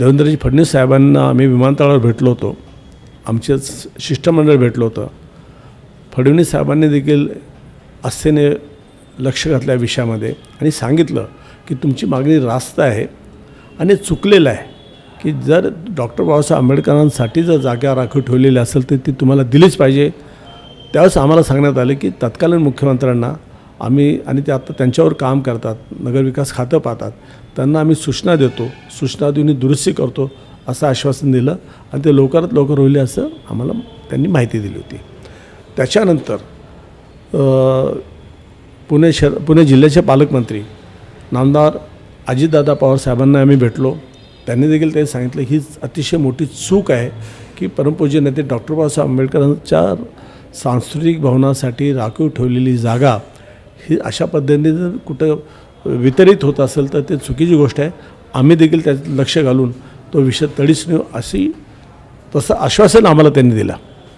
देवेंद्रजी फडणवीस साहेबांना आम्ही विमानतळावर भेटलो होतो, आमचे शिष्टमंडळ भेटलो होतं. फडणवीस साहेबांनी देखील आस्थेने लक्ष घातल्या विषयामध्ये आणि सांगितलं की तुमची मागणी रास्त आहे आणि चुकलेलं आहे की जर डॉक्टर बाबासाहेब आंबेडकरांसाठी जर जागा राखीव ठेवलेली असेल तर ती तुम्हाला दिलीच पाहिजे. त्यावेळेस आम्हाला सांगण्यात आलं की तत्कालीन मुख्यमंत्र्यांना आम्ही, आणि ते आता त्यांच्यावर काम करतात, नगरविकास खातं पाहतात, त्यांना आम्ही सूचना देतो, सूचना देऊन दुरुस्ती करतो असं आश्वासन दिलं आणि ते लवकरात लवकर होईल असं आम्हाला त्यांनी माहिती दिली होती. त्याच्यानंतर पुणे जिल्ह्याचे पालकमंत्री नामदार अजितदादा पवार साहेबांना आम्ही भेटलो. त्यांनी देखील ते सांगितलं ही अतिशय मोठी चूक आहे की परमपूज्य नेते डॉक्टर बाबासाहेब आंबेडकरांच्या सांस्कृतिक भवनासाठी राखीव ठेवलेली जागा ही अशा पद्धतीने जर कुठं वितरित होत असेल तर ते चुकीची गोष्ट आहे. आम्ही देखील त्यात लक्ष घालून तो विषय तडीस नेऊ तसं आश्वासन आम्हाला त्यांनी दिलं.